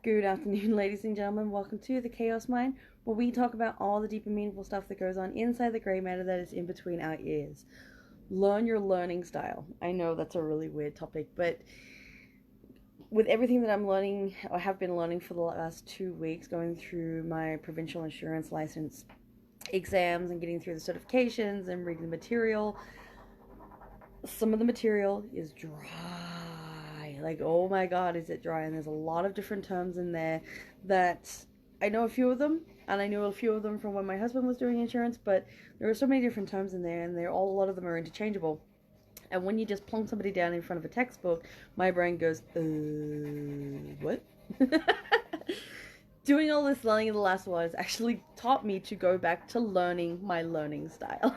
Good afternoon, ladies and gentlemen. Welcome to the Chaos Mind, where we talk about all the deep and meaningful stuff that goes on inside the grey matter that is in between our ears. Learn your learning style. I know that's a really weird topic, but with everything that I'm learning, or have been learning for the last 2 weeks, going through my provincial insurance license exams and getting through the certifications and reading the material, some of the material is dry. Like, oh my god, is it dry? And there's a lot of different terms in there that I know a few of them, and I knew a few of them from when my husband was doing insurance, but there are so many different terms in there, and a lot of them are interchangeable. And when you just plonk somebody down in front of a textbook, my brain goes, what? Doing all this learning in the last while has actually taught me to go back to learning my learning style.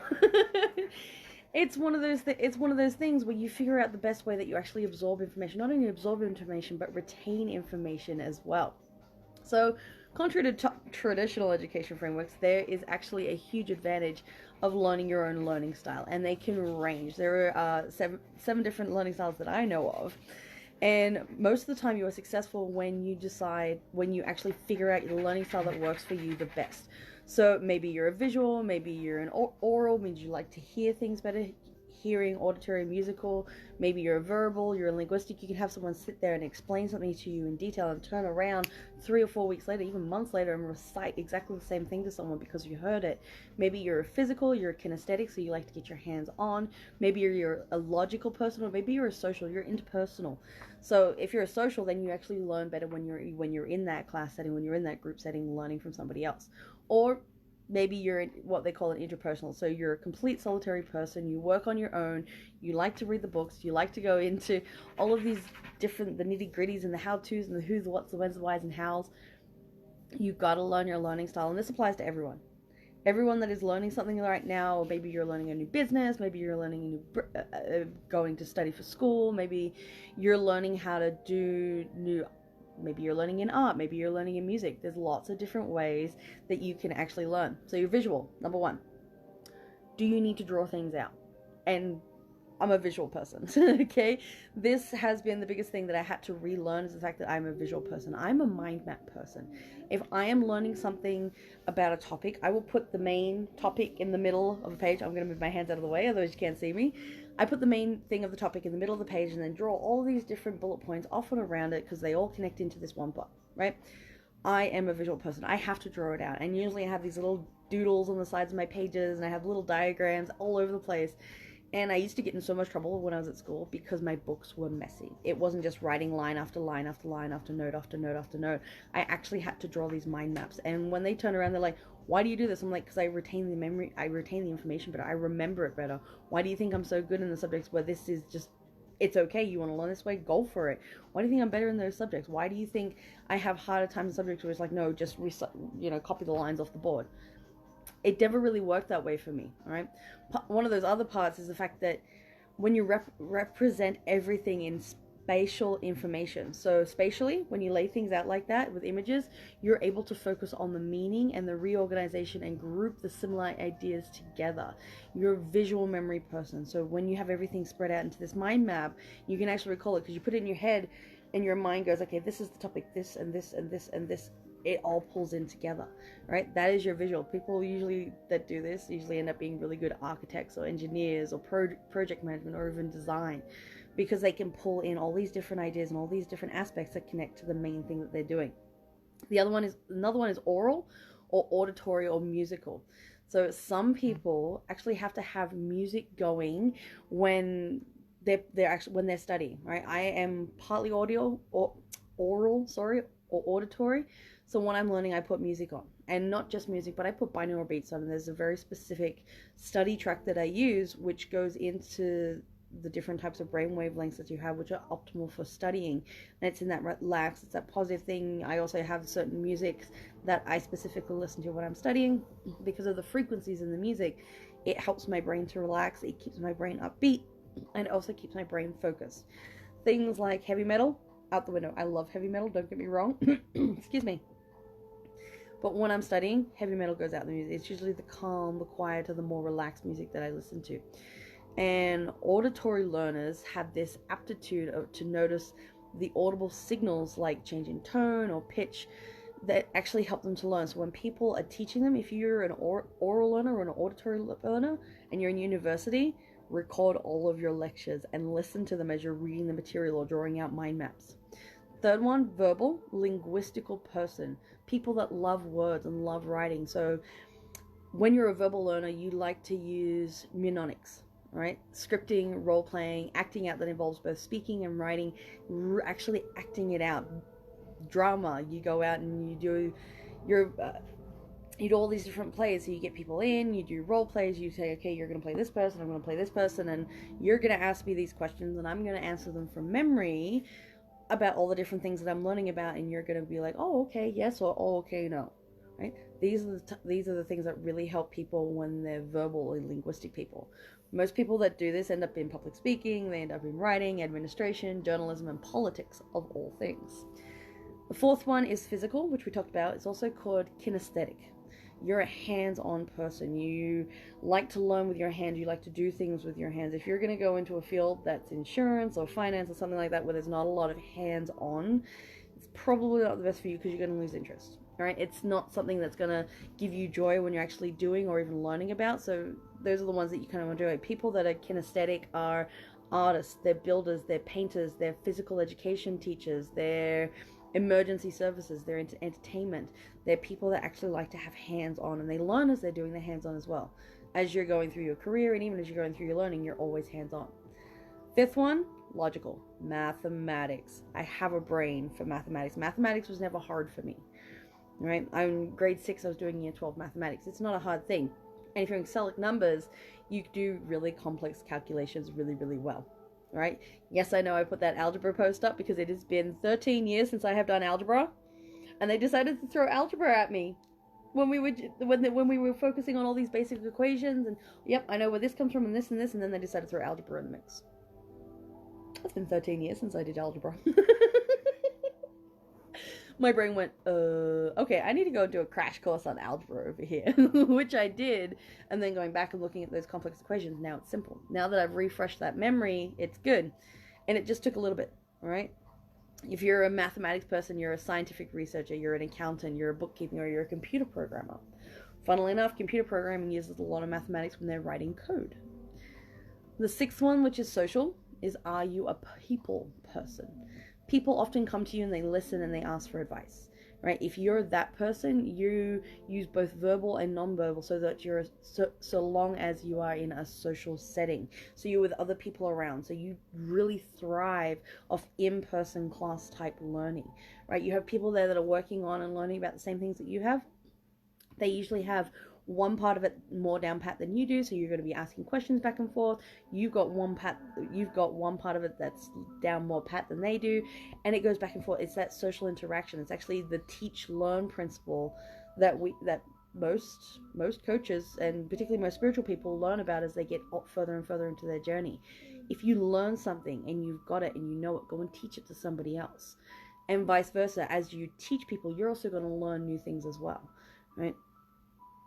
It's one of those things where you figure out the best way that you actually absorb information. Not only absorb information, but retain information as well. So, contrary to traditional education frameworks, there is actually a huge advantage of learning your own learning style, and they can range. There are seven different learning styles that I know of. And most of the time you are successful when you actually figure out your learning style that works for you the best. So maybe you're a visual, maybe you're an oral, means you like to hear things better, hearing, auditory, musical. Maybe you're a verbal, you're a linguistic. You can have someone sit there and explain something to you in detail and turn around 3 or 4 weeks later, even months later, and recite exactly the same thing to someone because you heard it. Maybe you're a physical, you're a kinesthetic, so you like to get your hands on. Maybe you're a logical person, or maybe you're a social, you're interpersonal. So if you're a social, then you actually learn better when you're in that class setting, when you're in that group setting, learning from somebody else. Or maybe you're what they call an interpersonal. So you're a complete solitary person. You work on your own. You like to read the books. You like to go into all of these the nitty gritties and the how-tos and the who's, the what's, the when's, the why's, and how's. You've got to learn your learning style. And this applies to everyone. Everyone that is learning something right now, or maybe you're learning a new business, maybe you're learning going to study for school, maybe you're learning how to do maybe you're learning in art, maybe you're learning in music. There's lots of different ways that you can actually learn. So you're visual, number one. Do you need to draw things out? And I'm a visual person, okay? This has been the biggest thing that I had to relearn, is the fact that I'm a visual person. I'm a mind map person. If I am learning something about a topic, I will put the main topic in the middle of a page. I'm going to move my hands out of the way, otherwise you can't see me. I put the main thing of the topic in the middle of the page and then draw all these different bullet points off and around it because they all connect into this one part, right? I am a visual person. I have to draw it out. And usually I have these little doodles on the sides of my pages, and I have little diagrams all over the place. And I used to get in so much trouble when I was at school because my books were messy. It wasn't just writing line after line after line after note after note after note. I actually had to draw these mind maps. And when they turn around, they're like, why do you do this? I'm like, because I retain the memory, I retain the information better, I remember it better. Why do you think I'm so good in the subjects where this is just, it's okay, you want to learn this way, go for it. Why do you think I'm better in those subjects? Why do you think I have harder times in subjects where it's like, no, just copy the lines off the board? It never really worked that way for me, all right? One of those other parts is the fact that when you represent everything in spatial information, so spatially, when you lay things out like that with images, you're able to focus on the meaning and the reorganization and group the similar ideas together. You're a visual memory person, so when you have everything spread out into this mind map, you can actually recall it because you put it in your head and your mind goes, okay, this is the topic, this and this and this and this. It all pulls in together, right? That is your visual. People usually that do this usually end up being really good architects or engineers or project management or even design, because they can pull in all these different ideas and all these different aspects that connect to the main thing that they're doing. Another one is oral or auditory or musical. So some people actually have to have music going when they're studying, right? I am partly oral, or auditory. So when I'm learning, I put music on, and not just music, but I put binaural beats on. And there's a very specific study track that I use, which goes into the different types of brain wavelengths that you have, which are optimal for studying. And it's in that relax, it's that positive thing. I also have certain music that I specifically listen to when I'm studying because of the frequencies in the music. It helps my brain to relax. It keeps my brain upbeat, and it also keeps my brain focused. Things like heavy metal, out the window. I love heavy metal, don't get me wrong. Excuse me. But when I'm studying, heavy metal goes out the music. It's usually the calm, the quieter, the more relaxed music that I listen to. And auditory learners have this aptitude to notice the audible signals like change in tone or pitch that actually help them to learn. So when people are teaching them, if you're an oral learner or an auditory learner and you're in university, record all of your lectures and listen to them as you're reading the material or drawing out mind maps. Third one, verbal, linguistical person. People that love words and love writing. So when you're a verbal learner, you like to use mnemonics, right? Scripting, role-playing, acting out that involves both speaking and writing, actually acting it out. Drama, you go out and you do you do all these different plays. So you get people in, you do role plays, you say, okay, you're going to play this person, I'm going to play this person, and you're going to ask me these questions and I'm going to answer them from memory about all the different things that I'm learning about, and you're going to be like, oh, okay, yes, or oh, okay, no, right? These are the things that really help people when they're verbal and linguistic people. Most people that do this end up in public speaking, they end up in writing, administration, journalism, and politics, of all things. The fourth one is physical, which we talked about. It's also called kinesthetic. You're a hands-on person. You like to learn with your hands. You like to do things with your hands. If you're going to go into a field that's insurance or finance or something like that where there's not a lot of hands-on, it's probably not the best for you because you're going to lose interest. All right? It's not something that's going to give you joy when you're actually doing or even learning about. So those are the ones that you kind of want to do. People that are kinesthetic are artists, they're builders, they're painters, they're physical education teachers, they're emergency services, they're into entertainment. They're people that actually like to have hands-on, and they learn as they're doing their hands-on as well. As you're going through your career, and even as you're going through your learning, you're always hands-on. Fifth one, logical, mathematics. I have a brain for mathematics. Mathematics was never hard for me, right? I'm in grade 6, I was doing year 12 mathematics. It's not a hard thing. And if you're in Excel numbers, you do really complex calculations really, really well. Right? Yes, I know I put that algebra post up because it has been 13 years since I have done algebra, and they decided to throw algebra at me when we were focusing on all these basic equations and yep, I know where this comes from and this, and then they decided to throw algebra in the mix. It's been 13 years since I did algebra. My brain went, okay, I need to go do a crash course on algebra over here, which I did, and then going back and looking at those complex equations, now it's simple. Now that I've refreshed that memory, it's good, and it just took a little bit, all right? If you're a mathematics person, you're a scientific researcher, you're an accountant, you're a bookkeeping, or you're a computer programmer. Funnily enough, computer programming uses a lot of mathematics when they're writing code. The sixth one, which is social, is are you a people person? People often come to you and they listen and they ask for advice, right? If you're that person, you use both verbal and non-verbal so that you're so long as you are in a social setting. So you're with other people around. So you really thrive off in-person class type learning, right? You have people there that are working on and learning about the same things that you have. They usually have one part of it more down pat than you do, so you're going to be asking questions back and forth. You've got one part of it that's down more pat than they do, and it goes back and forth. It's that social interaction. It's actually the teach-learn principle that most coaches, and particularly most spiritual people, learn about as they get further and further into their journey. If you learn something and you've got it and you know it, go and teach it to somebody else, and vice versa. As you teach people, you're also going to learn new things as well, right?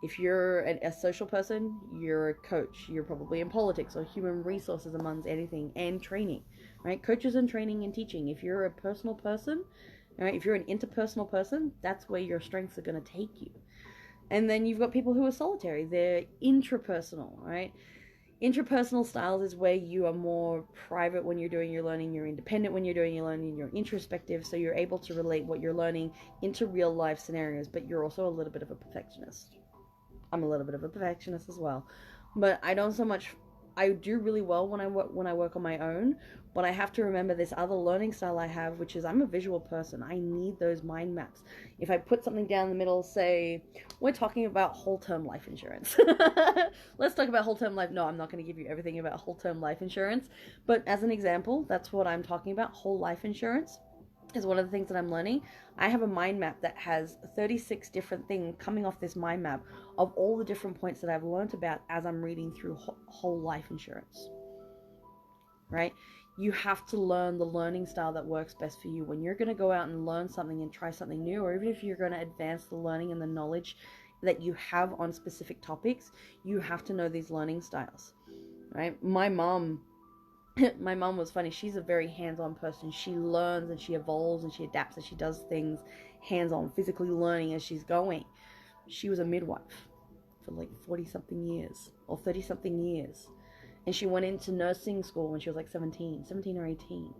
If you're a social person, you're a coach. You're probably in politics or human resources amongst anything, and training, right? Coaches and training and teaching. If you're a personal person, right? If you're an interpersonal person, that's where your strengths are going to take you. And then you've got people who are solitary. They're intrapersonal, right? Intrapersonal styles is where you are more private when you're doing your learning. You're independent when you're doing your learning. You're introspective, so you're able to relate what you're learning into real life scenarios, but you're also a little bit of a perfectionist. I'm a little bit of a perfectionist as well, but I don't so much. I do really well when I work on my own, but I have to remember this other learning style I have, which is I'm a visual person. I need those mind maps. If I put something down the middle, say we're talking about whole term life insurance. Let's talk about whole term life. No, I'm not going to give you everything about whole term life insurance, but as an example, that's what I'm talking about. Whole life insurance is one of the things that I'm learning. I have a mind map that has 36 different things coming off this mind map of all the different points that I've learned about as I'm reading through whole life insurance, right? You have to learn the learning style that works best for you. When you're going to go out and learn something and try something new, or even if you're going to advance the learning and the knowledge that you have on specific topics, you have to know these learning styles, right? My mom My mom was funny. She's a very hands-on person. She learns and she evolves and she adapts and she does things hands-on, physically learning as she's going. She was a midwife for like 40 something years or 30 something years. And she went into nursing school when she was like 17 or 18.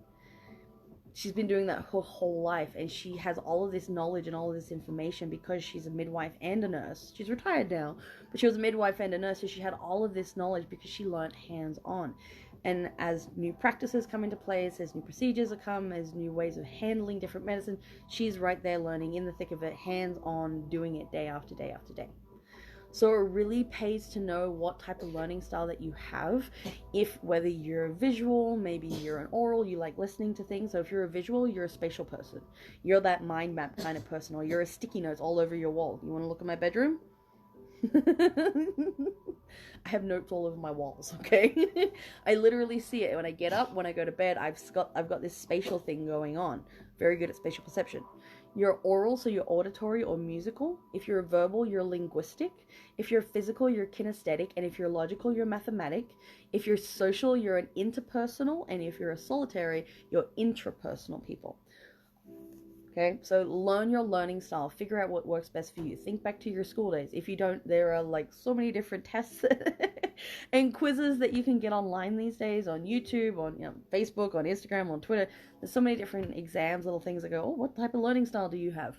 She's been doing that her whole life, and she has all of this knowledge and all of this information because she's a midwife and a nurse. She's retired now, but she was a midwife and a nurse, so she had all of this knowledge because she learned hands-on. And as new practices come into place, as new procedures come, as new ways of handling different medicine, she's right there learning in the thick of it, hands-on, doing it day after day after day. So it really pays to know what type of learning style that you have. If whether you're a visual, maybe you're an oral, you like listening to things. So if you're a visual, you're a spatial person. You're that mind map kind of person, or you're a sticky notes all over your wall. You want to look at my bedroom? I have notes all over my walls, okay? I literally see it when I get up, when I go to bed. I've got this spatial thing going on. Very good at spatial perception. You're oral, so you're auditory or musical. If you're verbal, you're linguistic. If you're physical, you're kinesthetic. And if you're logical, you're mathematic. If you're social, you're an interpersonal. And if you're a solitary, you're intrapersonal people. Okay, so learn your learning style. Figure out what works best for you. Think back to your school days. If you don't, there are like so many different tests and quizzes that you can get online these days on YouTube, on Facebook, on Instagram, on Twitter. There's so many different exams, little things that go, oh, what type of learning style do you have?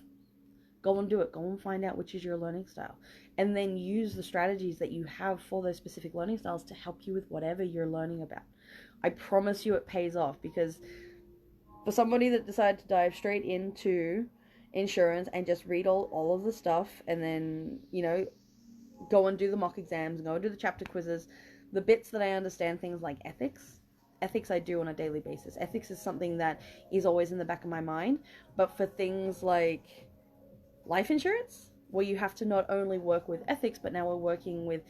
Go and do it. Go and find out which is your learning style. And then use the strategies that you have for those specific learning styles to help you with whatever you're learning about. I promise you it pays off, because for somebody that decided to dive straight into insurance and just read all of the stuff and then, go and do the mock exams, go and do the chapter quizzes, the bits that I understand, things like ethics I do on a daily basis. Ethics is something that is always in the back of my mind, but for things like life insurance, where you have to not only work with ethics, but now we're working with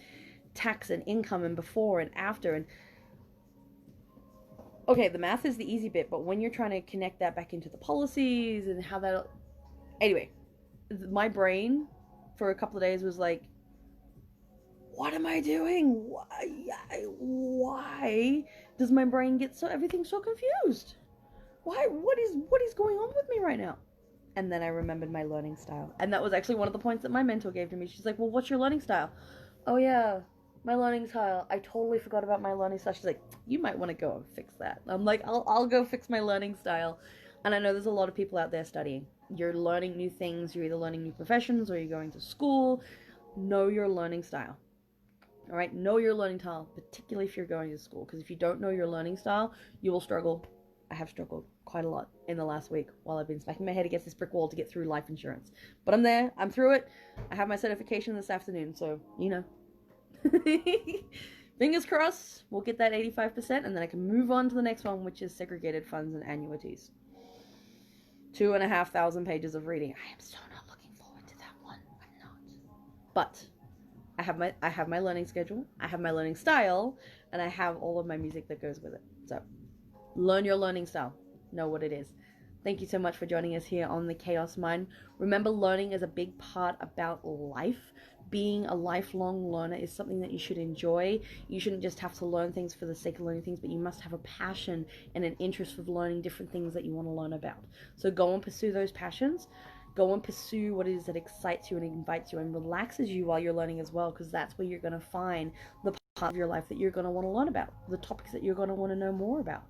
tax and income and before and after, and okay, the math is the easy bit, but when you're trying to connect that back into the policies and how that... Anyway, my brain for a couple of days was like, what am I doing? Why does my brain get everything so confused? Why? What is going on with me right now? And then I remembered my learning style. And that was actually one of the points that my mentor gave to me. She's like, well, what's your learning style? Oh, yeah, my learning style. I totally forgot about my learning style. She's like, you might want to go and fix that. I'm like, I'll go fix my learning style. And I know there's a lot of people out there studying. You're learning new things. You're either learning new professions or you're going to school. Know your learning style. All right? Know your learning style, particularly if you're going to school. Because if you don't know your learning style, you will struggle. I have struggled quite a lot in the last week while I've been smacking my head against this brick wall to get through life insurance. But I'm there. I'm through it. I have my certification this afternoon. So, fingers crossed, we'll get that 85%, and then I can move on to the next one, which is segregated funds and annuities. 2,500 pages of reading. I am so not looking forward to that one. I'm not. But I have my learning schedule, I have my learning style, and I have all of my music that goes with it. So learn your learning style. Know what it is. Thank you so much for joining us here on the Chaos Mind. Remember, learning is a big part about life. Being a lifelong learner is something that you should enjoy. You shouldn't just have to learn things for the sake of learning things, but you must have a passion and an interest for learning different things that you want to learn about. So go and pursue those passions. Go and pursue what it is that excites you and invites you and relaxes you while you're learning as well, because that's where you're going to find the part of your life that you're going to want to learn about, the topics that you're going to want to know more about.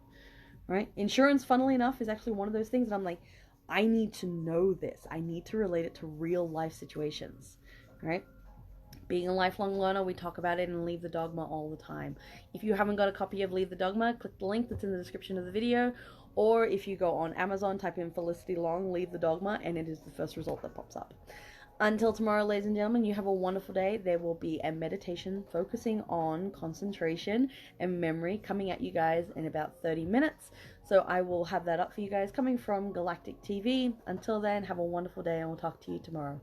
Right? Insurance, funnily enough, is actually one of those things that I'm like, I need to know this. I need to relate it to real life situations. Right? Being a lifelong learner, we talk about it in Leave the Dogma all the time. If you haven't got a copy of Leave the Dogma, click the link that's in the description of the video. Or if you go on Amazon, type in Felicity Long, Leave the Dogma, and it is the first result that pops up. Until tomorrow, ladies and gentlemen, you have a wonderful day. There will be a meditation focusing on concentration and memory coming at you guys in about 30 minutes. So I will have that up for you guys coming from Galactic TV. Until then, have a wonderful day, and we'll talk to you tomorrow.